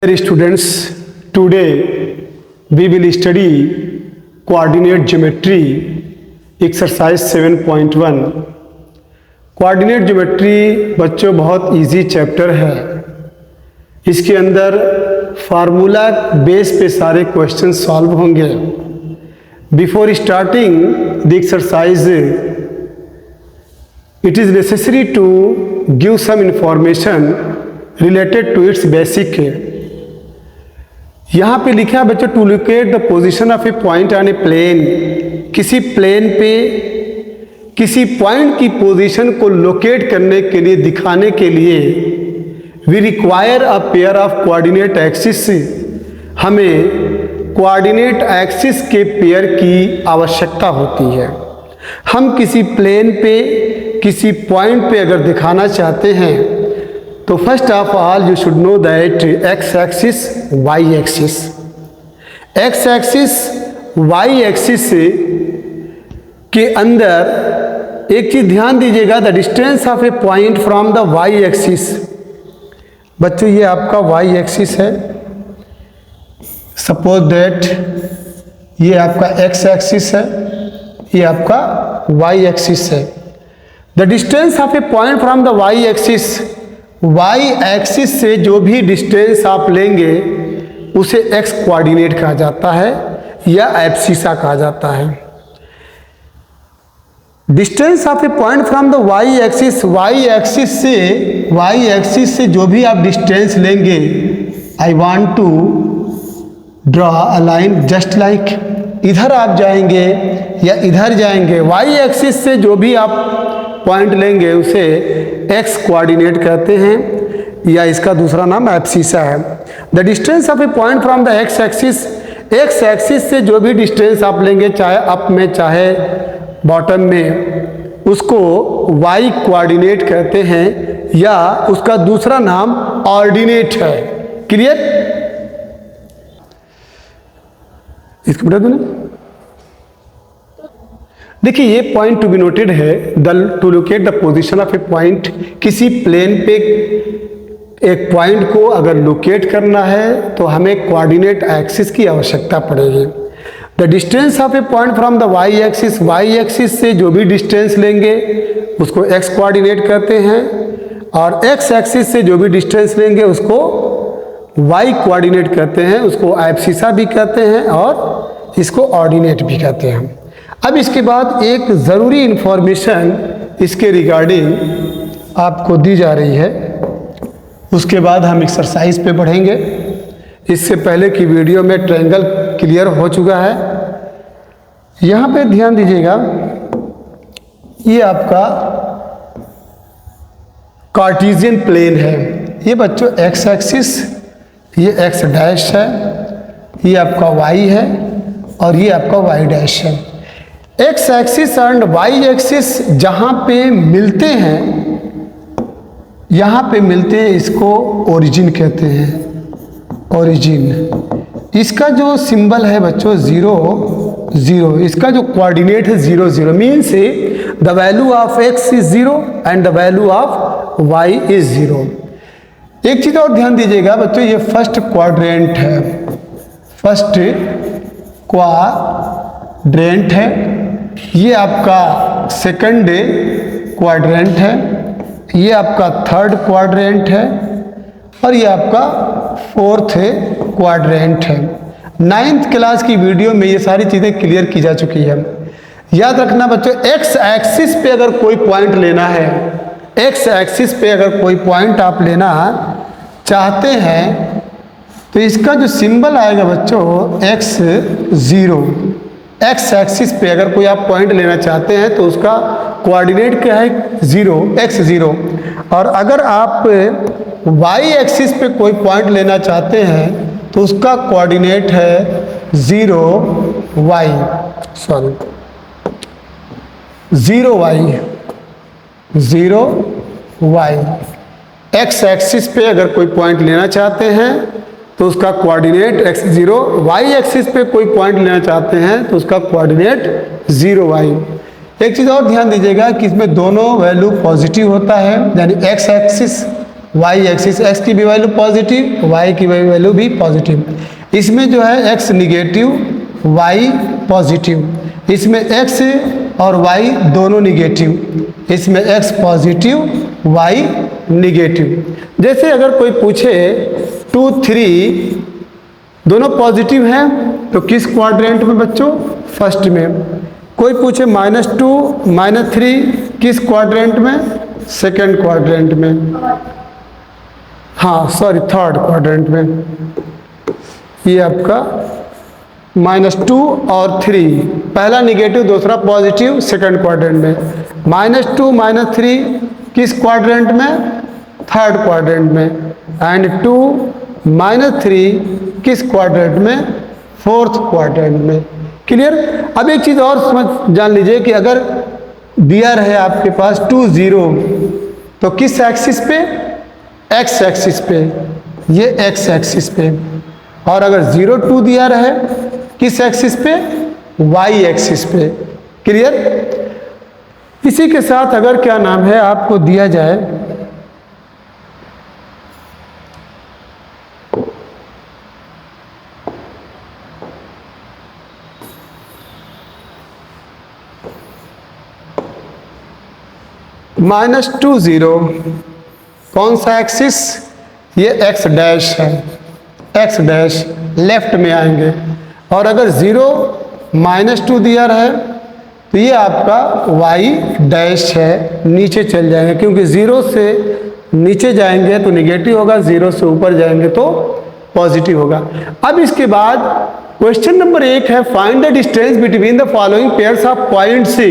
Dear students, today we will study coordinate geometry exercise 7.1. Coordinate geometry बच्चों बहुत easy chapter है। इसके अंदर फार्मूला बेस पे सारे क्वेश्चन सॉल्व होंगे। Before starting the exercise it is necessary to give some information related to its basic. यहाँ पे लिखा है बच्चों, to locate the position of a point on a plane. किसी प्लेन पे किसी पॉइंट की पोजीशन को लोकेट करने के लिए, दिखाने के लिए we require a pair of coordinate axis. हमें कोऑर्डिनेट एक्सिस के पेयर की आवश्यकता होती है। हम किसी प्लेन पे किसी पॉइंट पे अगर दिखाना चाहते हैं तो first of all you should know that X axis Y axis. X axis Y axis के अंदर एक चीज ध्यान दीजिएगा, the distance of a point from the Y axis. बच्चों ये आपका वाई एक्सिस है, सपोज दैट ये आपका एक्स एक्सिस है, ये आपका वाई एक्सिस है। The distance of a point from the Y axis, Y axis से जो भी डिस्टेंस आप लेंगे उसे एक्स कोऑर्डिनेट कहा जाता है या एब्सिसा कहा जाता है। Distance of a point from the Y axis, Y axis से जो भी आप डिस्टेंस लेंगे, I want to draw a line just like, इधर आप जाएंगे या इधर जाएंगे, वाई एक्सिस से जो भी आप पॉइंट लेंगे उसे एक्स कोऑर्डिनेट कहते हैं या इसका दूसरा नाम एब्सिसा है। The distance of a point from the x axis, X axis से जो भी डिस्टेंस आप लेंगे, चाहे अप में चाहे बॉटम में, उसको वाई कोऑर्डिनेट कहते हैं या उसका दूसरा नाम ऑर्डिनेट है। क्लियर? इसको बता दो ना। देखिए ये पॉइंट टू बी नोटेड है, to locate the position of a point. किसी प्लेन पे एक पॉइंट को अगर लोकेट करना है तो हमें कोऑर्डिनेट एक्सिस की आवश्यकता पड़ेगी। The distance of a point from the Y axis, Y axis से जो भी डिस्टेंस लेंगे उसको एक्स कोऑर्डिनेट कहते हैं, और एक्स एक्सिस से जो भी डिस्टेंस लेंगे उसको वाई कोऑर्डिनेट कहते हैं, उसको एब्सिसा भी कहते हैं और इसको ऑर्डिनेट भी कहते हैं। अब इसके बाद एक ज़रूरी इन्फॉर्मेशन इसके रिगार्डिंग आपको दी जा रही है, उसके बाद हम एक्सरसाइज पे बढ़ेंगे। इससे पहले की वीडियो में ट्रायंगल क्लियर हो चुका है। यहाँ पे ध्यान दीजिएगा, ये आपका कार्टेशियन प्लेन है। ये बच्चों एक्स एक्सिस, ये एक्स डैश है, ये आपका वाई है और ये आपका वाई डैश है। X axis and Y axis जहाँ पे मिलते हैं, यहाँ पे मिलते हैं, इसको ओरिजिन कहते हैं। ओरिजिन, इसका जो सिंबल है बच्चों जीरो जीरो, इसका जो कोऑर्डिनेट है zero zero, means the value of X is zero and the value of Y is zero. एक चीज़ और ध्यान दीजिएगा बच्चों, ये फर्स्ट क्वाड्रेंट है, फर्स्ट क्वाड्रेंट है, ये आपका सेकंड क्वाड्रेंट है, ये आपका थर्ड क्वाड्रेंट है और ये आपका फोर्थ क्वाड्रेंट है। 9th क्लास की वीडियो में ये सारी चीज़ें क्लियर की जा चुकी है। याद रखना बच्चों, एक्स एक्सिस पे अगर कोई पॉइंट लेना है, एक्स एक्सिस पे अगर कोई पॉइंट आप लेना चाहते हैं तो इसका जो सिंबल आएगा बच्चों एक्स जीरो। एक्स एक्सिस पे अगर कोई आप पॉइंट लेना चाहते हैं तो उसका कोऑर्डिनेट क्या है? Zero, x zero. और अगर आप वाई एक्सिस पे कोई पॉइंट लेना चाहते हैं तो उसका कोऑर्डिनेट है zero Y, sorry zero Y, zero Y. X axis पे अगर कोई पॉइंट लेना चाहते हैं तो उसका coordinate X zero, Y axis पे कोई पॉइंट लेना चाहते हैं तो उसका कोऑर्डिनेट जीरो वाई। एक चीज़ और ध्यान दीजिएगा कि इसमें दोनों वैल्यू पॉजिटिव होता है, यानी X axis Y axis, X की भी वैल्यू पॉजिटिव, वाई की भी वैल्यू भी पॉजिटिव। इसमें जो है एक्स निगेटिव, वाई पॉजिटिव, इसमें एक्स और वाई दोनों निगेटिव, इसमें एक्स पॉजिटिव, वाई निगेटिव। जैसे अगर कोई पूछे 2, 3 दोनों पॉजिटिव हैं तो किस क्वाड्रेंट में बच्चों? फर्स्ट में। कोई पूछे -2, -3 किस क्वाड्रेंट में? सेकेंड क्वाड्रेंट में, हाँ सॉरी थर्ड क्वाड्रेंट में। ये आपका -2 और 3, पहला निगेटिव दूसरा पॉजिटिव, सेकेंड क्वाड्रेंट में। -2 -3 किस क्वाड्रेंट में? थर्ड क्वाड्रेंट में। एंड 2 -3 किस क्वाड्रेंट में? फोर्थ क्वाड्रेंट में। क्लियर? अब एक चीज़ और समझ जान लीजिए कि अगर दिया रहे आपके पास 2, 0 तो किस एक्सिस पे? एक्स एक्सिस पे, ये एक्स एक्सिस पे। और अगर 0, 2 दिया रहे किस एक्सिस पे? वाई एक्सिस पे। क्लियर? इसी के साथ अगर क्या नाम है आपको दिया जाए -2, 0 कौन सा एक्सिस? ये एक्स डैश है, एक्स डैश लेफ्ट में आएंगे। और अगर 0 -2 दिया रहे तो ये आपका वाई डैश है, नीचे चल जाएंगे, क्योंकि 0 से नीचे जाएंगे तो निगेटिव होगा, 0 से ऊपर जाएंगे तो पॉजिटिव होगा। अब इसके बाद क्वेश्चन नंबर 1 है find the distance between the following pairs of point से।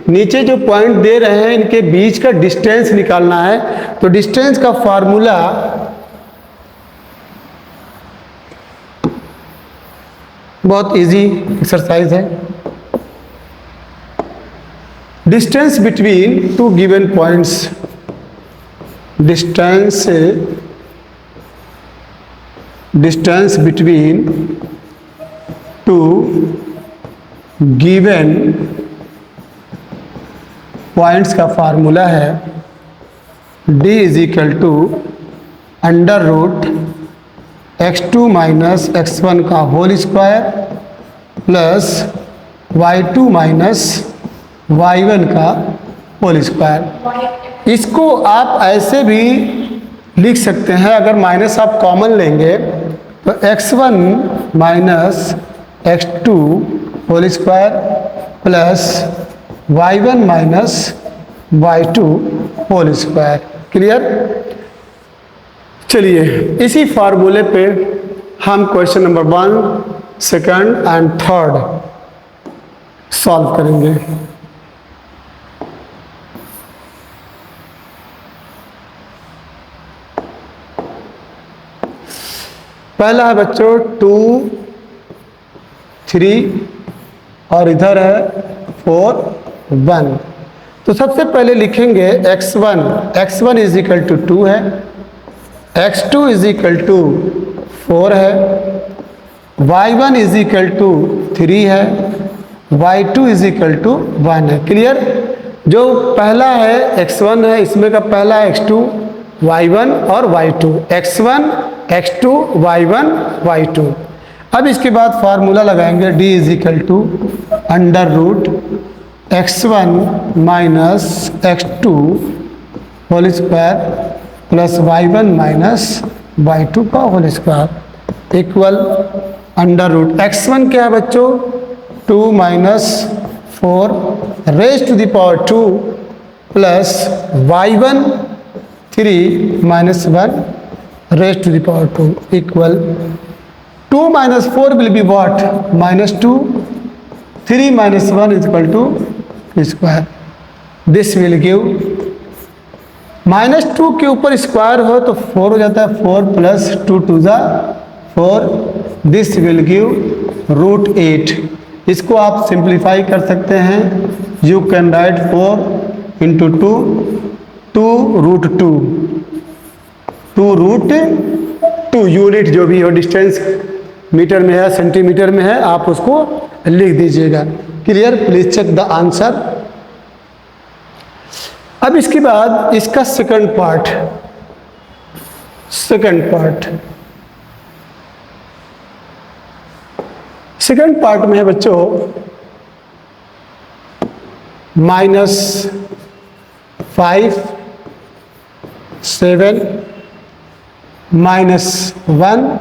नीचे जो पॉइंट दे रहे हैं इनके बीच का डिस्टेंस निकालना है। तो डिस्टेंस का फार्मूला बहुत इजी एक्सरसाइज है। Distance between two given points, distance between two given points का फार्मूला है d = √x2 - x1 का whole square plus y2 - y1 का होल स्क्वायर। इसको आप ऐसे भी लिख सकते हैं, अगर माइनस आप कॉमन लेंगे तो x1 - x2 whole square plus y1 - y2 whole square. Clear? चलिए इसी फार्मूले पे हम question number 1, second and third solve करेंगे। पहला है बच्चों 2, 3 और इधर है 4, 1। तो सबसे पहले लिखेंगे x1 = 2 है, x2 = 4 है, y1 = 3 है, y2 = 1 है। क्लियर? जो पहला है x1 है, इसमें का पहला है x2, y1 और y2, x1 x2 y1 y2। अब इसके बाद फार्मूला लगाएंगे d = √x1 - x2 whole square plus y1 - y2 का होल स्क्वायर इक्वल √x1 क्या है बच्चों? 2 - 4 raise to the power 2 plus y1 3 - 1 raise to the power 2 equal 2 - 4 will be what? -2, 3 - 1 = square. This will give -2 के ऊपर square हो तो 4 हो जाता है, 4 + 2 = 4। This will give √8। इसको आप सिंप्लीफाई कर सकते हैं। यू कैन राइट 4 × 2 2√2 2√2 यूनिट जो भी हो, डिस्टेंस मीटर में है सेंटीमीटर में है, आप उसको लिख दीजिएगा। Clear? Please check the answer. अब इसके बाद इसका सेकंड पार्ट सेकंड पार्ट में है बच्चों -5 7 -1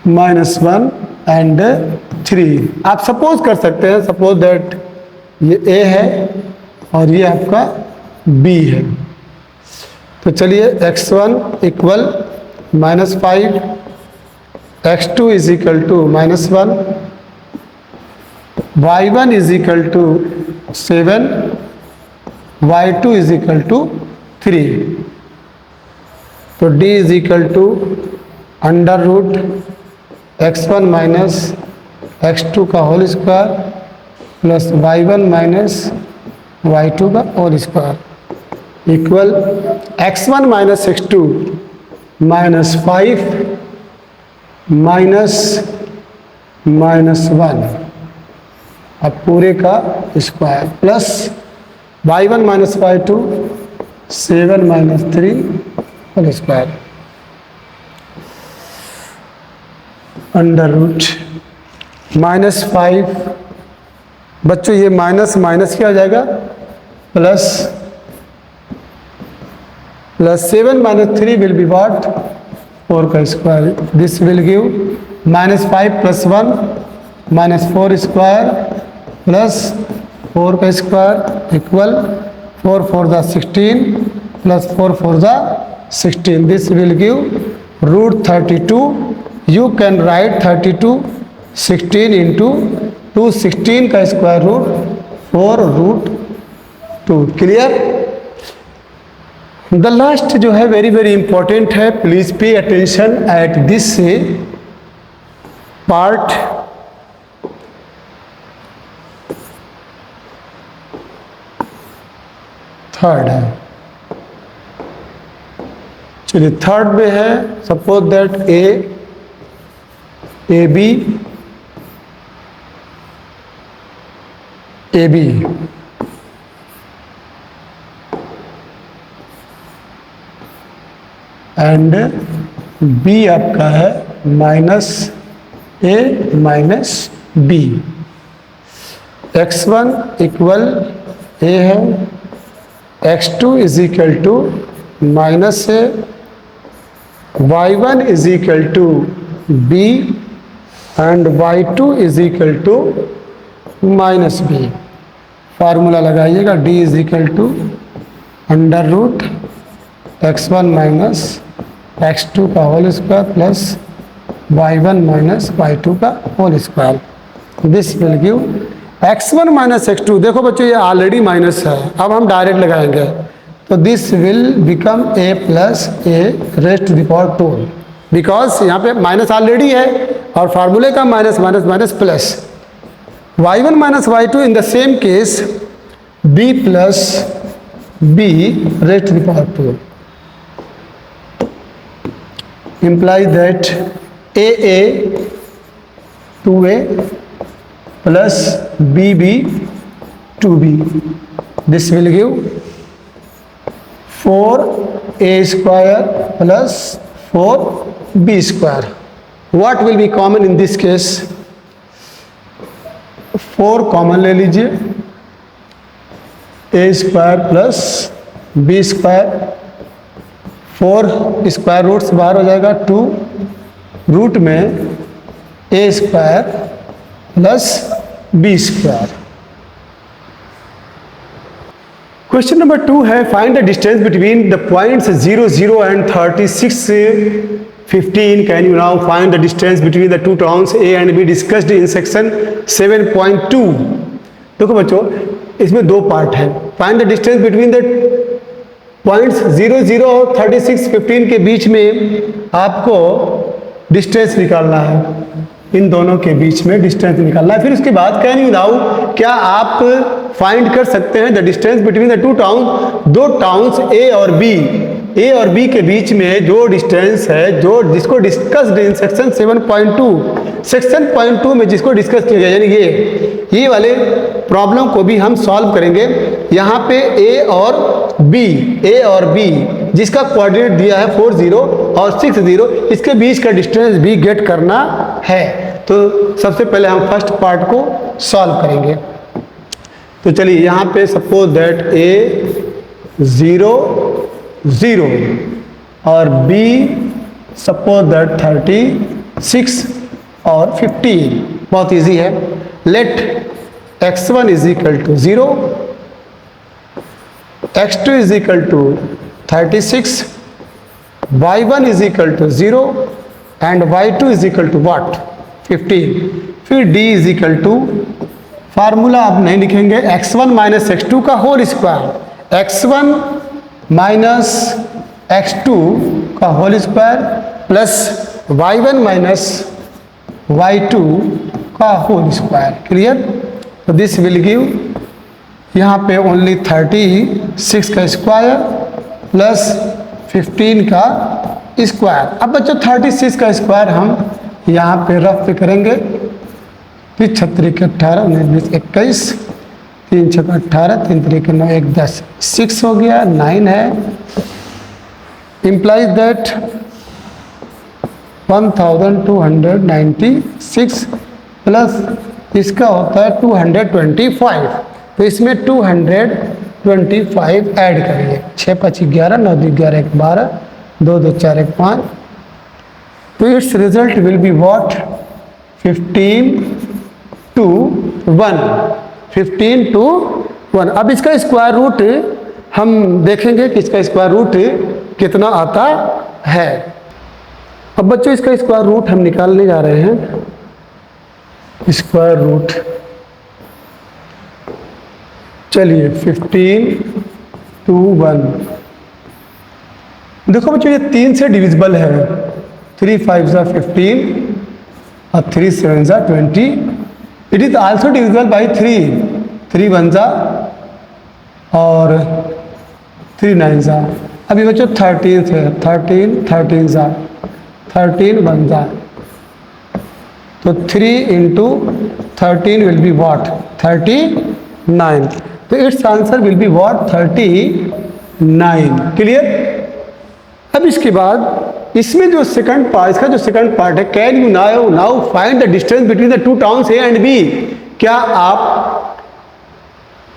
-1 एंड 3। आप सपोज कर सकते हैं, सपोज दैट ये A है और ये आपका B है। तो चलिए x1 equal -5, x2 is equal to -1, y1 is equal to 7, y2 is equal to 3। तो D is equal to under root x1 minus x2 का whole square plus y1 minus y2 का whole square equal x1 minus x2 -5 -1 अब पूरे का square plus y1 minus y2 7 -3 whole square under root -5। बच्चों ये minus minus क्या हो जाएगा प्लस 7 - 3 विल बी व्हाट 4 का square. This will give -5 + 1 -4 square plus 4 का square equal 4 4 = 16 plus 4 4 = 16। This will give √32। You can write 32 16 into 2, 16 का square root 4√2। Clear. The last जो है वेरी वेरी इंपॉर्टेंट है, please pay attention at this part. Third है, चलिए third में है suppose that AB and B आपका है -A -B। x1 equal A है, x2 is equal to -A, y1 is equal to B and y2 is equal to -B। Formula लगाइएगा, D is equal to under root x1 minus x2 का whole square plus y1 minus y2 का whole square. This will give x1 minus x2। देखो बच्चों ये already minus है, अब हम direct लगाएंगे तो this will become a + a raised to the power 2 because यहाँ पे माइनस ऑलरेडी है और फार्मूले का minus minus minus plus y1 minus y2 in the same case b + b raised to the power 2 implies that a 2a plus b 2b। this will give 4a square plus 4b square। what will be common in this case? 4 common ले लीजिए, a square plus b square, 4 square root से बाहर हो जाएगा 2 root में a square plus b square. Question number 2 है find the distance between the points 0 0 and 36 15। Can you now find the distance between the two towns A and B discussed in section 7.2। देखो बच्चों इसमें दो part है। Find the distance between the points 0 0 और 36 15 के बीच में आपको डिस्टेंस निकालना है, इन दोनों के बीच में डिस्टेंस निकालना है। फिर उसके बाद कैन यू नाउ क्या आप फाइंड कर सकते हैं the distance between the to town, दो टाउन्स A और B के बीच में जो डिस्टेंस है जो जिसको डिस्कस्ड इन सेक्शन 7.2 सेक्शन 0.2 में जिसको डिस्कस किया गया, यानी ये वाले प्रॉब्लम को भी हम सॉल्व करेंगे। यहाँ पे A और बी, ए और बी जिसका कोऑर्डिनेट दिया है 4 0 और 6 0, इसके बीच का डिस्टेंस भी गेट करना है। तो सबसे पहले हम फर्स्ट पार्ट को सॉल्व करेंगे। तो चलिए यहाँ पे सपोज दैट ए 0 0 और बी सपोज दैट 36 और 15। बहुत इजी है। Let x1 is equal to 0, x2 is equal to 36, y1 is equal to 0 and y2 is equal to what 15। फिर d is equal to, formula आप नहीं लिखेंगे, x1 माइनस x2 का whole square, x1 minus x2 का whole square plus y1 minus y2 का whole square. Clear? तो this will give यहाँ पे ओनली 36 का स्क्वायर प्लस 15 का स्क्वायर। अब बच्चों 36 का स्क्वायर हम यहाँ पे रफ पे करेंगे। 3 छत्रिक 18, 19 21, 3 छक 18, 3 त्रिक 9, 1 10, 6 हो गया, 9 है। इम्प्लाइज दैट 1296 प्लस इसका होता है 225। तो इसमें 225 ऐड करिए। 6 5 11, 9 2 11, 1 12, 2 2 4 1 5। तो it's result will be what 15 to 1, 15 to 1। अब इसका स्क्वायर रूट हम देखेंगे कि इसका स्क्वायर रूट कितना आता है। अब बच्चों इसका स्क्वायर रूट हम निकालने जा रहे हैं। स्क्वायर रूट, चलिए 15 to 1। देखो बच्चों ये 3 से डिविजिबल है। 3 5 जा 15 और 3 7 जा 20। It is also divisible by 3, 3 1 जा और 3 9 जा। अभी बच्चों 13 है, 13 जा, 13 1 जा। तो 3 into 13 will be what 39। तो it's answer will be what 39। Clear? अब इसके बाद इसमें जो सेकंड पार्ट, इसका जो सेकंड पार्ट है, can you now find the distance between the 2 towns A and B. क्या आप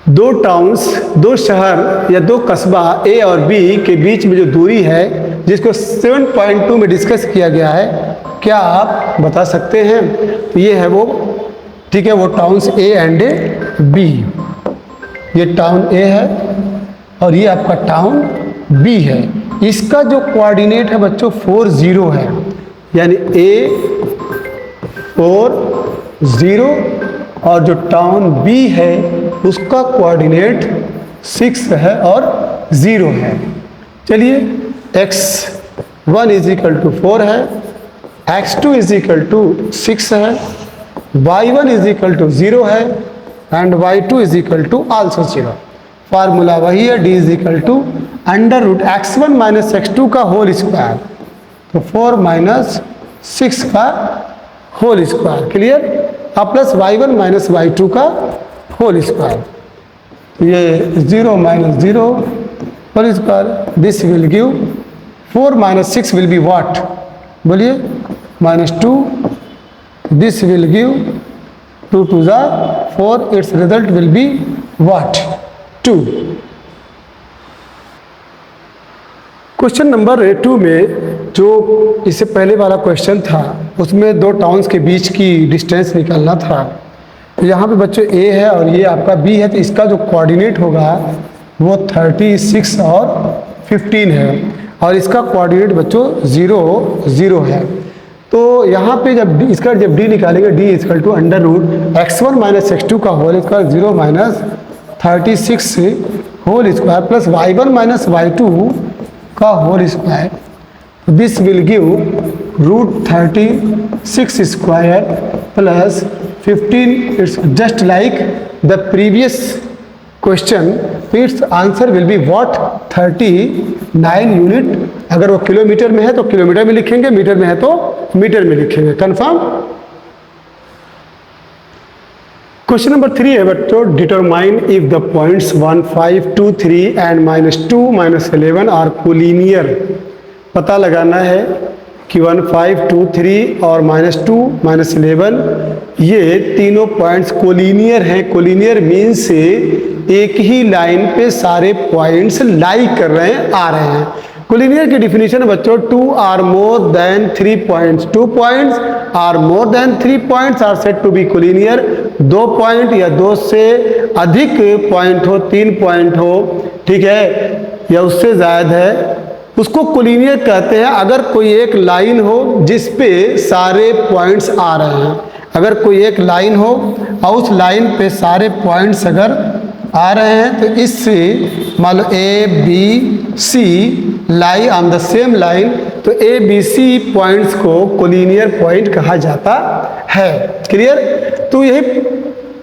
2 टाउन्स, 2 शहर या 2 कस्बा ए और बी के बीच में जो दूरी है जिसको 7.2 में डिस्कस किया गया है, क्या आप बता सकते हैं? तो ये है वो, ठीक है, वो टाउन्स ए एंड बी। ये टाउन ए है और ये आपका टाउन बी है। इसका जो कोऑर्डिनेट है बच्चों 4 0 है, यानी ए 4 0 और जो टाउन बी है उसका कोऑर्डिनेट 6 है और 0 है। चलिए x1 इज इक्वल टू 4 है, x2 इज इक्वल टू 6 है, y1 इज इक्वल टू 0 है and y2 is equal to also 0। Formula वही है, d is equal to under root x1 minus x2 का होल स्क्वायर, तो 4 माइनस 6 का whole square. Clear? अब plus y1 minus y2 का whole square. ये 0 minus 0 whole square, this will give 4 minus 6 will be what, बोलिए -2। This will give 2 2 जा 4, it's result will be what 2। Question number 2 में जो इससे पहले वाला क्वेश्चन था उसमें 2 टाउन्स के बीच की डिस्टेंस निकालना था। तो यहाँ पे बच्चों ए है और ये आपका बी है, तो इसका जो कोऑर्डिनेट होगा वो 36 और 15 है और इसका कोऑर्डिनेट बच्चों 0 0 है। तो यहाँ पे जब डी निकालेंगे, D equal to under root x1 minus x2 का whole square 0 minus 36 whole square plus y1 minus y2 का whole square. This will give root 36 square plus 15। It's just like the previous question. तो it's answer will be what 39 unit. अगर वो kilometre में है तो kilometre में लिखेंगे, metre में है तो मीटर में लिखेंगे। कंफर्म? क्वेश्चन नंबर 3 है बच्चों, determine if the points 1, 5, 2, 3 and -2, -11 are collinear. पता लगाना है कि 1, 5, 2, 3 और -2, -11 ये तीनों पॉइंट्स कोलिनियर हैं। कोलिनियर मीन्स से एक ही लाइन पे सारे पॉइंट्स लाई कर रहे हैं, आ रहे हैं। कोलिनियर की डिफिनीशन है बच्चों, 2 आर मोर देन 3 पॉइंट्स, 2 पॉइंट्स are more than 3 points are said to be collinear. 2 point या 2 से अधिक पॉइंट हो, 3 पॉइंट हो, ठीक है, या उससे ज़्यादा है, उसको कोलिनियर कहते हैं। अगर कोई एक लाइन हो जिस पे सारे पॉइंट्स आ रहे हैं, अगर कोई एक लाइन हो और उस लाइन पे सारे पॉइंट्स अगर आ रहे हैं तो इससे मान लो ABC lie on the same line, तो ABC पॉइंट्स को कोलिनियर पॉइंट कहा जाता है। क्लियर? तो यही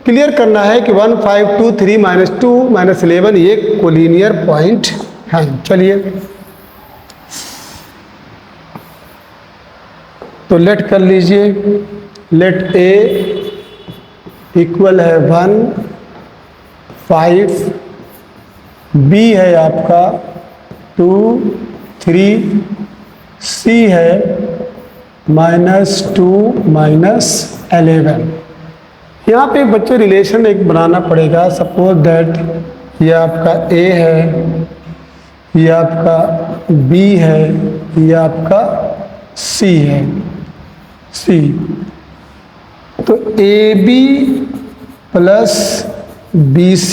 क्लियर करना है कि 1, 5, 2, 3, -2, -11 ये कोलिनियर पॉइंट है। चलिए तो लेट कर लीजिए। लेट A इक्वल है 1, 5, B है आपका 2, 3, C है -2, -11। यहाँ पे बच्चों रिलेशन एक बनाना पड़ेगा। सपोज दैट ये आपका A है, ये आपका B है, ये आपका C है, C। तो AB प्लस BC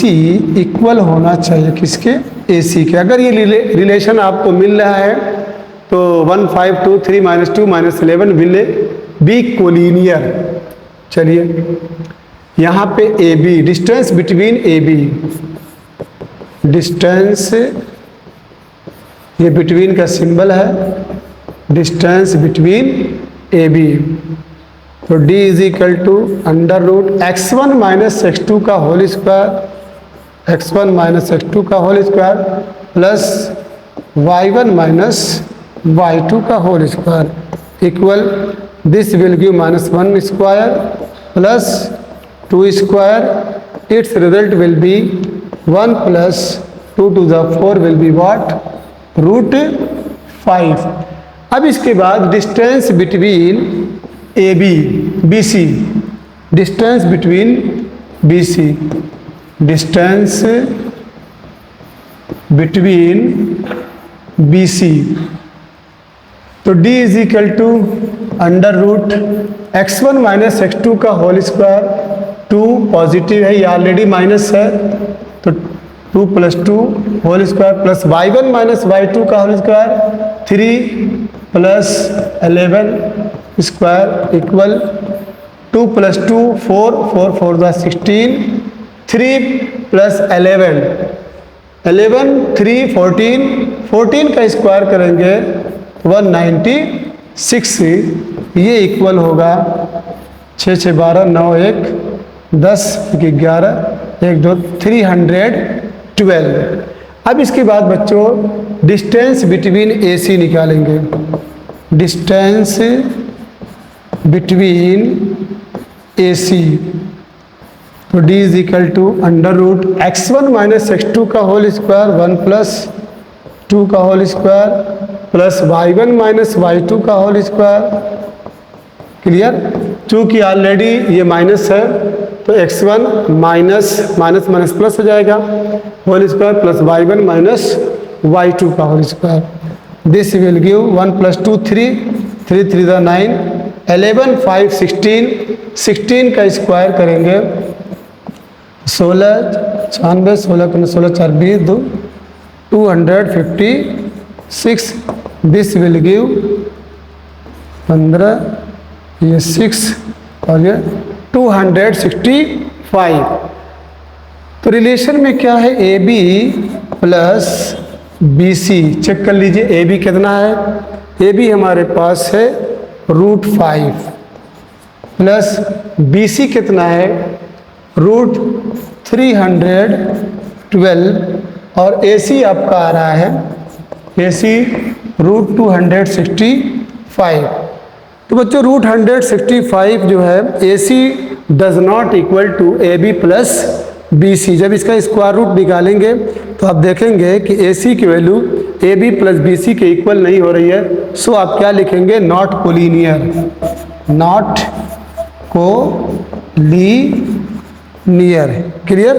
इक्वल होना चाहिए किसके? AC के। अगर ये रिलेशन आपको मिल रहा है तो 1, 5, 2, 3, -2, -11 विल बी कोलिनियर। चलिए यहाँ पे AB, distance between AB, distance ये बिटवीन का सिंबल है, डिस्टेंस बिटवीन AB। तो D is equal to √x1 - x2 का होल स्क्वायर, x1 - x2 का whole square plus y1 - y2 का whole square equal this will give -1 square plus 2 square. It's result will be 1 + 2 to the 4 will be what? √5। अब इसके बाद distance between AB, BC, distance between BC, distance between BC। तो D is equal to √x1 - x2 का whole square, 2 positive है, ये already minus है, तो 2 + 2 whole square plus y1 - y2 का होल स्क्वायर, 3 + 11 स्क्वायर इक्वल 2 + 2 4, 4 4 16, 3 + 11 11, 3 14, 14 का स्क्वायर करेंगे 196। ये इक्वल होगा 6 6 12 9 1 10 11 1 2 312। अब इसके बाद बच्चों डिस्टेंस बिटवीन AC निकालेंगे। डिस्टेंस बिटवीन AC, तो D is equal to √x1 - x2 का होल स्क्वायर, 1 + 2 का whole square plus y1 - y2 का होल स्क्वायर। क्लियर? चूँकि ऑलरेडी ये माइनस है तो x1 माइनस प्लस हो जाएगा, whole square plus y1 - y2 का whole square. This will give 1 + 2 3, 3 3 9, 11 5 16, 16 का स्क्वायर करेंगे 16 96, 16 16 4 20 2 256। दिस विल गिव 15, ये 6 और ये 265। तो रिलेशन में क्या है? AB plus BC। चेक कर लीजिए AB कितना है। AB हमारे पास है √5 प्लस BC कितना है? √312 और AC आपका आ रहा है AC √265। तो बच्चों √165 जो है AC does not equal to A B plus B C. जब इसका स्क्वायर रूट निकालेंगे तो आप देखेंगे कि ए सी की value A B plus B C के इक्वल नहीं हो रही है। सो आप क्या लिखेंगे, not collinear, not collinear. Clear.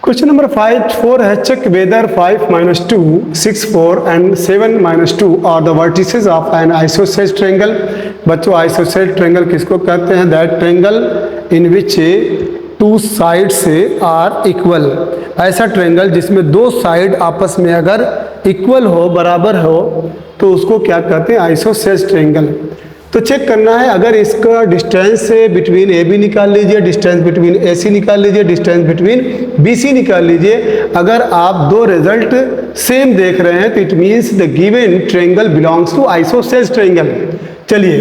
Question number 4 है, चेक वेदर 5 - 2 6 4 एंड 7 - 2 are the vertices of an isosceles triangle. बच्चों आइसोसेलेस ट्रायंगल किसको कहते हैं, that triangle in which 2 sides are equal. ऐसा ट्रायंगल जिसमें 2 साइड आपस में अगर इक्वल हो, बराबर हो, तो उसको क्या कहते हैं, आइसोसेलेस ट्रायंगल। तो चेक करना है, अगर इसका डिस्टेंस बिटवीन ए बी निकाल लीजिए, डिस्टेंस बिटवीन ए सी निकाल लीजिए, डिस्टेंस बिटवीन बी सी निकाल लीजिए। अगर आप दो रिजल्ट सेम देख रहे हैं तो it means the given triangle belongs to isosceles triangle. चलिए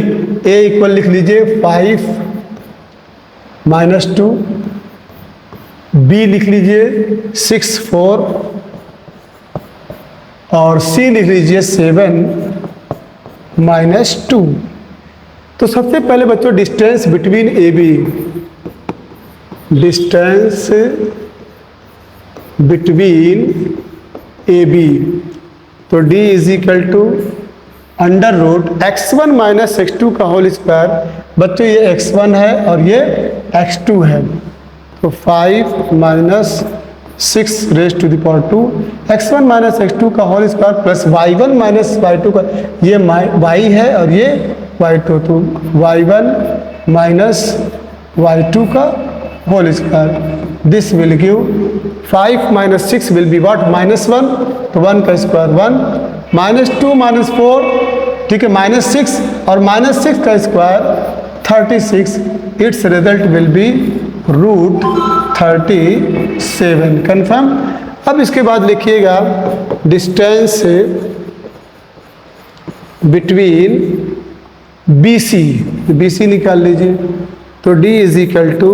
ए इक्वल लिख लीजिए 5 - 2, बी लिख लीजिए 6 4 और सी लिख लीजिए 7 - 2। तो सबसे पहले बच्चों distance between A B, distance between A B, तो d is equal to under root x1 - x2 का होल स्क्वायर। बच्चों ये x1 है और ये x2 है, तो 5 - 6 rays to the power 2 x1 - x2 का whole square plus y1 - y2 का, ये y है और ये y2, तो y1 - y2 का whole square. This will give 5 - 6 will be what, -1, तो 1 का स्क्वायर 1, -2 - 4, ठीक है, -6 और -6 का square 36। It's result will B √37। Confirm. अब इसके बाद लिखिएगा डिस्टेंस बिटवीन बी सी निकाल लीजिए, तो d is equal to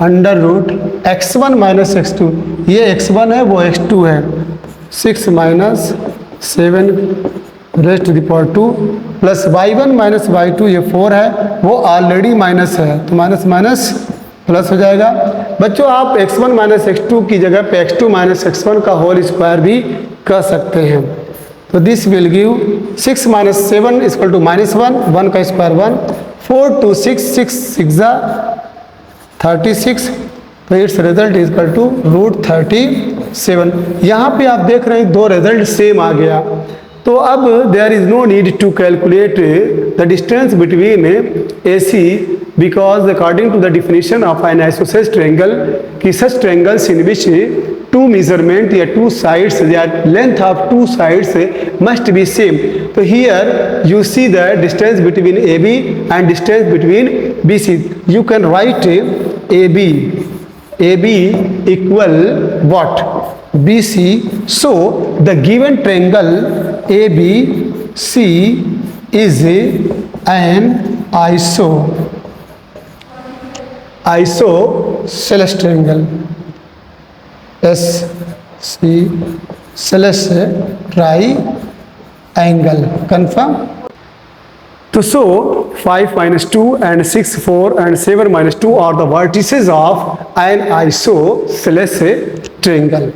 under root x1 - x2, ये x1 है वो x2 है, 6 - 7 raise to the power 2 plus y1 - y2 ये 4 है, वो ऑलरेडी माइनस है, तो माइनस माइनस प्लस हो जाएगा। बच्चों आप x1 - x2 की जगह पे x2 - x1 का होल स्क्वायर भी कर सकते हैं। तो this will give 6 - 7 equal to -1, 1 का स्क्वायर 1, 4 2 6 6 6 36, तो it's result is equal to √37। यहाँ पे आप देख रहे हैं दो रिजल्ट सेम आ गया। तो अब there is no need to calculate the distance between A C, because according to the definition of an isosceles triangle कि such triangles in which 2 measurement या 2 साइड्स या length of 2 sides must be same. तो here you see the distance between A B and distance between B C. You can write A B equal what, B C. So the given triangle A B C is an isosceles triangle, सेलेस triangle. Confirm. तो so 5 - 2 and 6 4 and 7 - 2 are the vertices of an isosceles triangle.